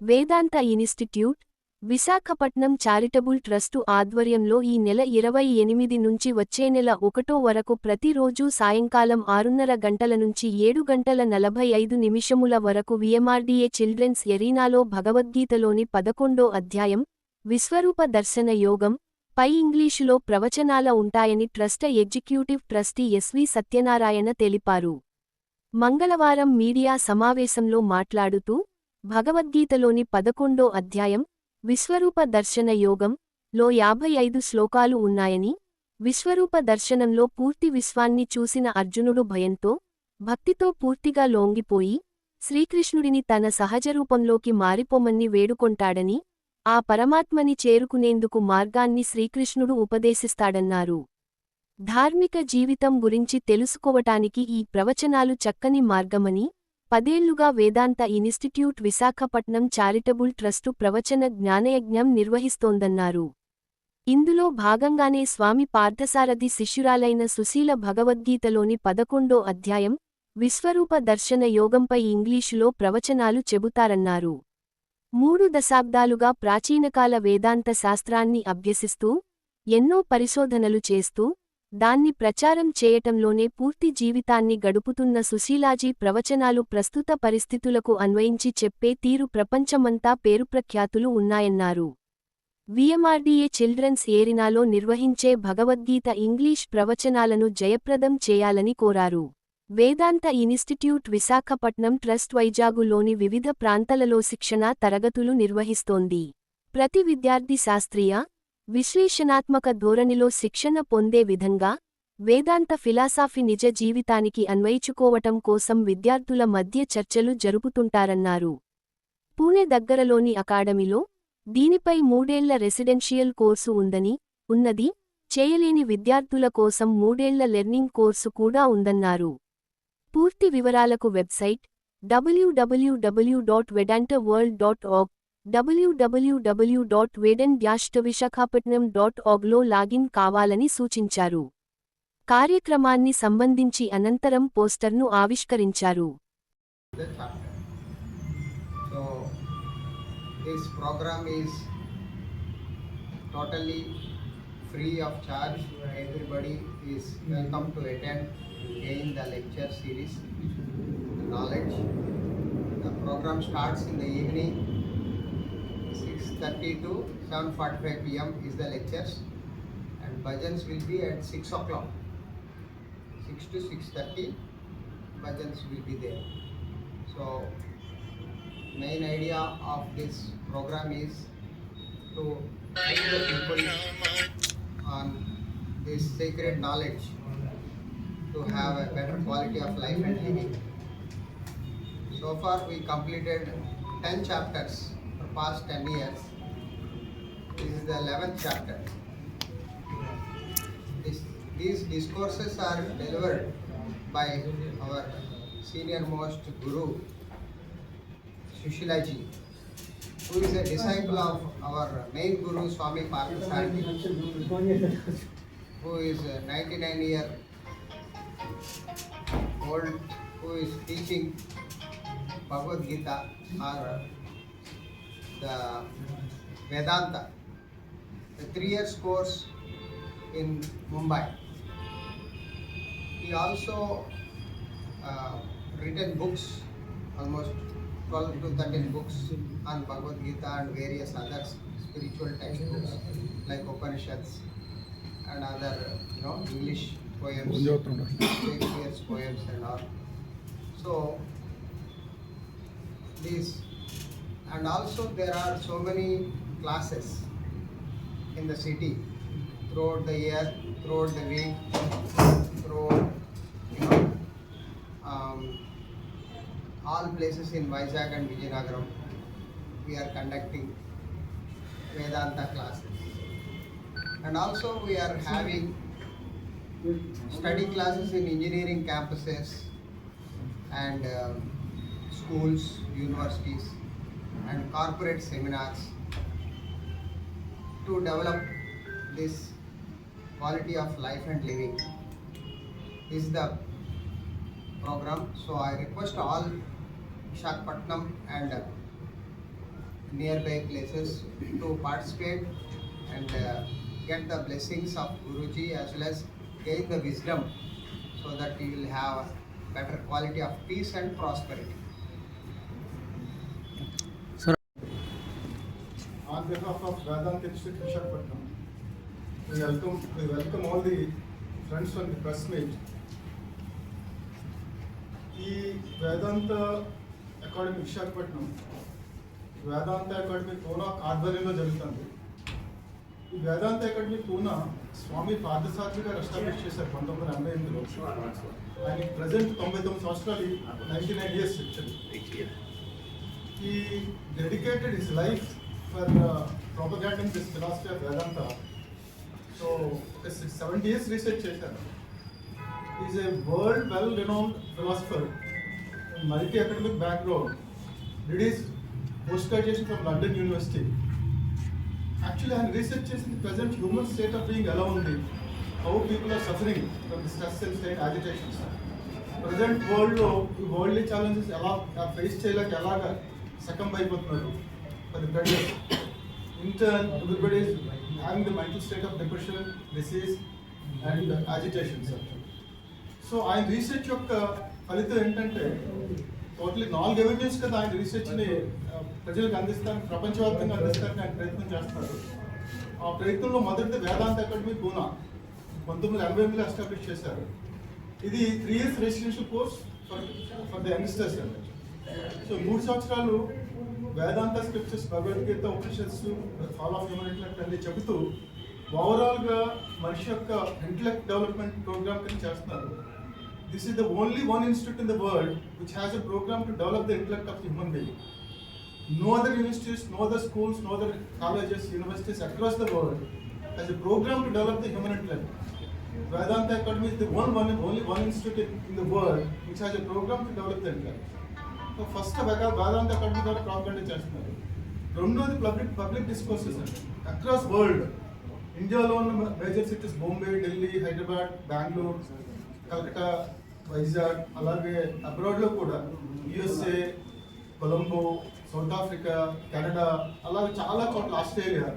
వేదాంత institute, Visakhapatnam charitable trust ఆధ్వర్యంలో ఈ నెల 28 నుంచి వచ్చే నెల 1 వరకు ప్రతిరోజూ సాయంకాలం 6:30 గంటల నుంచి 7:45 వరకు విఎంఆర్డీఏ చిల్డ్రన్స్ ఎరీనాలో భగవద్గీతలోని 11వ అధ్యాయం, విశ్వరూప దర్శన యోగం పై ఇంగ్లీషులో ప్రవచనాల ఉంటాయని trust executive trustee S V Satyanarayana తెలిపారు. మంగళవారం మీడియా సమావేశంలో మాట్లాడుతూ, భగవద్గీతలోని 11వ అధ్యాయం, విశ్వరూప దర్శన యోగం లో 55 శ్లోకాలు ఉన్నాయని, విశ్వరూప దర్శనంలో పూర్తి విశ్వాన్ని చూసిన అర్జునుడు భయంతో, భక్తితో పూర్తిగా లొంగిపోయి, శ్రీకృష్ణుడిని తన సహజరూపంలోకి మారిపోమని వేడుకొంటాడని, ఆ పరమాత్మని చేరుకునేందుకు మార్గాన్ని శ్రీకృష్ణుడు ఉపదేశిస్తాడన్నారు. ధార్మిక జీవితం గురించి తెలుసుకోవటానికి ఈ ప్రవచనాలు చక్కని మార్గమని, 10 ఏళ్లుగా వేదాంత ఇన్స్టిట్యూట్ విశాఖపట్నం చారిటబుల్ ట్రస్టు ప్రవచన జ్ఞానయజ్ఞం నిర్వహిస్తోందన్నారు. ఇందులో భాగంగానే స్వామి పార్థసారథి శిష్యురాలైన సుశీల భగవద్గీతలోని 11వ అధ్యాయం, విశ్వరూప దర్శన యోగంపై ఇంగ్లీషులో ప్రవచనాలు చెబుతారన్నారు. 3 దశాబ్దాలుగా ప్రాచీనకాల వేదాంత శాస్త్రాన్ని అభ్యసిస్తూ, ఎన్నో పరిశోధనలు చేస్తూ, దాన్ని ప్రచారం చేయటంలోనే పూర్తి జీవితాన్ని గడుపుతున్న సుశీలాజీ ప్రవచనాలు ప్రస్తుత పరిస్థితులకు అన్వయించి చెప్పే తీరు ప్రపంచమంతా పేరుప్రఖ్యాతులు ఉన్నాయన్నారు. విఎంఆర్డీఏ చిల్డ్రన్స్ ఎరీనాలో నిర్వహించే భగవద్గీత ఇంగ్లీష్ ప్రవచనాలను జయప్రదం చేయాలని కోరారు. వేదాంత ఇన్స్టిట్యూట్ విశాఖపట్నం ట్రస్ట్ వైజాగులోని వివిధ ప్రాంతాలలో శిక్షణా తరగతులు నిర్వహిస్తోంది. ప్రతి విద్యార్థి శాస్త్రీయ, విశ్లేషణాత్మక ధోరణిలో శిక్షణ పొందే విధంగా, వేదాంత ఫిలాసాఫీ నిజ జీవితానికి అన్వయించుకోవటం కోసం విద్యార్థుల మధ్య చర్చలు జరుపుతుంటారన్నారు. పూణె దగ్గరలోని అకాడమీలో, దీనిపై 3 ఏళ్ల రెసిడెన్షియల్ కోర్సు ఉన్నది, చేయలేని విద్యార్థుల కోసం 3 ఏళ్ల లెర్నింగ్ కోర్సు కూడా ఉందన్నారు. పూర్తి వివరాలకు వెబ్సైట్ www.vedantworld.org, www.veden-visakhapatnam.org లో లాగిన్ కావాలని సూచించారు. కార్యక్రమాన్ని సంబంధించి అనంతరం పోస్టర్ను ఆవిష్కరించారు. This program is totally free of charge. Everybody is welcome to attend and gain the lecture series, the knowledge. The program starts in the evening, 6:30 to 7:45 p.m. is the lectures, and bhajans will be at 6 o'clock. 6 to 6:30 bhajans will be there. So main idea of this program is to teach the people on this sacred knowledge to have a better quality of life and living. So far we completed 10 chapters for past 10 years. This is the 11th chapter. These discourses are delivered by our senior most guru Sushilaji, who is a disciple of our main guru Swami Parthasarathi, who is 99-year old, who is teaching Bhagavad Gita or the Vedanta, the 3 years course in Mumbai. He also written books, almost 12 to 13 books on Bhagavad Gita and various other spiritual textbooks like Upanishads and other English poems, Shakespeare's poems and all. So this, and also there are so many classes in the city throughout the year, throughout the week, throughout all places in Vizag and Vijayanagaram. We are conducting Vedanta classes, and also we are having study classes in engineering campuses and schools, universities and corporate seminars to develop this quality of life and living. This is the program. So I request all Visakhapatnam and nearby places to participate and get the blessings of Guruji as well as gain the wisdom so that you will have better quality of peace and prosperity. On behalf of Vedanta Institute Vishakhapatnam, we welcome all the friends from the press meet. ఈ వేదాంత academy Visakhapatnam వేదాంత Academy Poona ఆధ్వర్యంలో జరుగుతుంది. ఈ వేదాంత Academy Poona స్వామి పార్థసారథి గారు establish చేశారు 1988లో. ఆయన present 99 సంవత్సరాలు, 99 years actually. He dedicated his life for propagating this philosophy of Vedanta. So, 70 years research చేశారు. He is a world well-renowned philosopher, multi-academic background. Did his post-graduation from London University. Actually, ఆయన research చేసింది present human state of being ఎలా ఉంది, how people are suffering from the stress and strain agitations. Present world లో ఈ worldly challenges ఎలా face చేయలేక ఎలాగా succumb అయిపోతున్నారు. For the pressure. In turn, everybody is having the mental state of depression, disease and agitation. So, ఆయన research యొక్క ఫలితం ఏంటంటే టోటలీ 4 avenues కదా ఆయన రీసెర్చ్ని ప్రజలకు అందిస్తానికి, ప్రపంచవ్యాప్తంగా అందిస్తానికి ఆయన ప్రయత్నం చేస్తున్నారు. ఆ ప్రయత్నంలో మొదటిది వేదాంత అకాడమీ పూనా 1988లో ఎస్టాబ్లిష్ చేశారు. ఇది 3 years residential course for the youngsters అండి. సో 3 సంవత్సరాలు Vedanta scriptures, Bhagavad Gita, Upanishads, fall of human intellect అన్ని చెబుతూ ఓవరాల్గా మనిషి యొక్క ఇంటెలెక్ట్ డెవలప్మెంట్ ప్రోగ్రామ్ కింద చేస్తున్నారు. This is the only one institute in the world which has a programme to develop the intellect of human being. No other universities, no other schools, no other colleges, universities across the world has a program to develop the human intellect. Vedanta Academy is the only one institute in the world which has a program to develop the intellect. So first Vedanta Academy ద్వారా propaganda చేస్తున్నారు. రెండోది public discourses అండి across world. ఇండియాలో ఉన్న major cities Bombay, Delhi, Hyderabad, Bengaluru, Calcutta, Vizag, అలాగే అబ్రాడ్లో కూడా USA, Colombo, south Africa, Canada, అలాగే చాలా చోట్ల, ఆస్ట్రేలియా,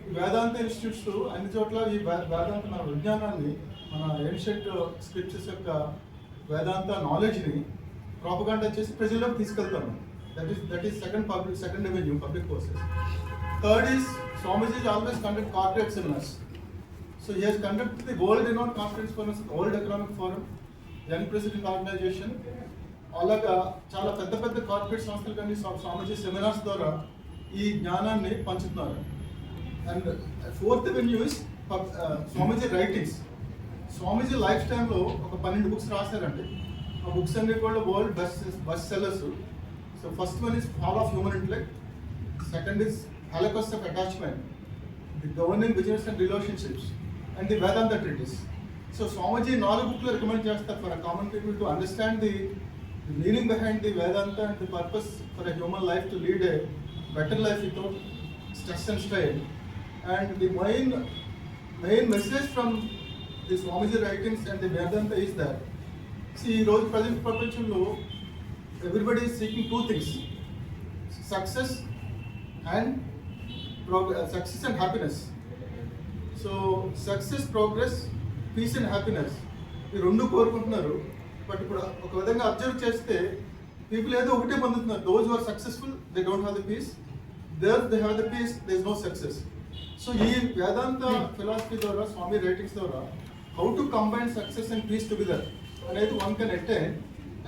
ఈ వేదాంత ఇన్స్టిట్యూట్స్ అన్ని చోట్ల ఈ వేదాంత మన విజ్ఞానాన్ని, మన ఏన్షియంట్ స్క్రిప్చర్స్ యొక్క వేదాంత నాలెడ్జ్ని ప్రాపగాండా చేసి ప్రజల్లోకి తీసుకెళ్తాము. That is second avenue, public courses. Third is Swamiji is always conduct corporate seminars. So he has conducted the world-renowned conference for us, World Economic Forum, Young President Organization. అలాగా చాలా పెద్ద పెద్ద corporate సంస్థలు కానీ స్వామీజీ seminars ద్వారా ఈ జ్ఞానాన్ని పంచుతున్నారు. And fourth venue is Swamiji writings. Swamiji life టైంలో ఒక 12 books రాశారండి. ఆ బుక్స్ అన్ని కూడా world best sellers. So first one is fall of human intellect, second is Holocaust of Attachment, the Governing Business and Relationships, and the Vedanta Treatise. So Swamiji 4 books recommend చేస్తారు for a common people to understand the meaning behind the Vedanta and the purpose for a human life to lead a better life without stress and strain. And the main message from the Swamiji writings and the Vedanta is that, see, రోజు present ప్రపంచంలో everybody is seeking 2 things, success and success and happiness. So success, progress, peace and happiness, ఈ రెండు కోరుకుంటున్నారు. But ఇప్పుడు ఒక విధంగా observe చేస్తే people ఏదో ఒకటే పొందుతున్నారు. Those are successful, they don't have the peace. They have the peace, they is no success. So ఈ వేదాంత ఫిలాసఫీ ద్వారా, స్వామి రైటింగ్స్ ద్వారా, how to combine success and peace together అనేది one can attain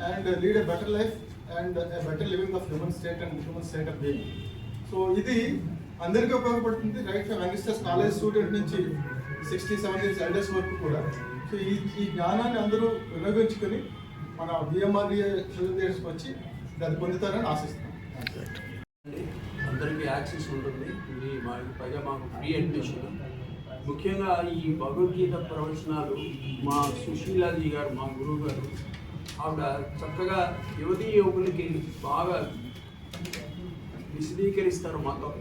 and lead a better life and a better living of human state and human state of being. So ఇది అందరికీ ఉపయోగపడుతుంది, right from youngsters, college student నుంచి 67 years elders వరకు కూడా. So ఈ జ్ఞానాన్ని అందరూ వినియోగించుకొని మన బిఎంఆర్డిఏ థియేటర్స్కి వచ్చి దాన్ని పొందుతారని ఆశిస్తున్నాం. అందరికీ యాక్సెస్ ఉంటుంది. ఇది పైగా మాకు ఫ్రీ అడ్మిషన్. ముఖ్యంగా ఈ భగవద్గీత ప్రవచనాలు మా సుశీలాజీ గారు, మా గురువు గారు, ఆవిడ చక్కగా యువతీ యువకులకి బాగా విశదీకరిస్తారు మాతో.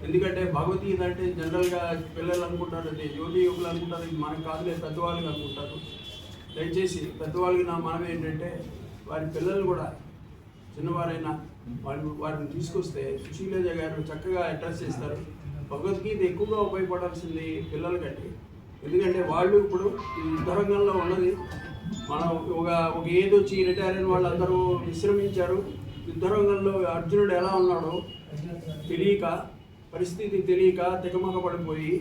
ఎందుకంటే భగవద్గీత అంటే జనరల్గా పిల్లలు అనుకుంటారు, అదే యువతీ యువకులు అనుకుంటారు, ఇది మనకు కాదులే పెద్దవాళ్ళకి అనుకుంటారు. దయచేసి పెద్దవాళ్ళకి నా మనం ఏంటంటే వారి పిల్లలు కూడా చిన్నవారైనా వారిని తీసుకొస్తే సుశీలజ గారు చక్కగా అడ్రస్ చేస్తారు. భగవద్గీత ఎక్కువగా ఉపయోగపడాల్సింది పిల్లలకంటే, ఎందుకంటే వాళ్ళు ఇప్పుడు ఈ యుద్ధ రంగంలో ఉన్నది. మనం ఒక ఏజ్ వచ్చి రిటైర్ అయిన వాళ్ళందరూ విశ్రమించారు. యుద్ధ రంగంలో అర్జునుడు ఎలా ఉన్నాడో తెలియక, పరిస్థితి తెలియక తికమక పడిపోయి,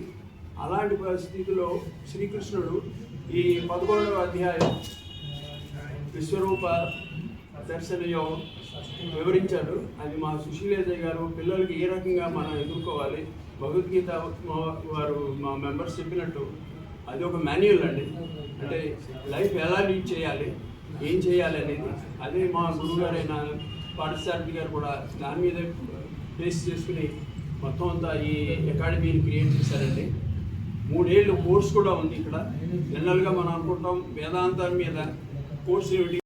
అలాంటి పరిస్థితిలో శ్రీకృష్ణుడు ఈ 11వ అధ్యాయం విశ్వరూప దర్శనయో వివరించాడు. అది మా సుశీలజ గారు పిల్లలకి ఏ రకంగా మనం ఎదుర్కోవాలి, భగవద్గీత వారు మా మెంబర్స్ చెప్పినట్టు అది ఒక మాన్యువల్ అండి. అంటే లైఫ్ ఎలా లీడ్ చేయాలి, ఏం చేయాలి అనేది, అదే మా గురువుగారైన పాఠశారథి గారు కూడా దాని మీద బేస్ చేసుకుని మొత్తం అంతా ఈ అకాడమీని క్రియేట్ చేశారండి. 3 ఏళ్ళు కోర్స్ కూడా ఉంది ఇక్కడ. జనరల్గా మనం అనుకుంటాం వేదాంతం మీద కోర్స్ ఏమిటి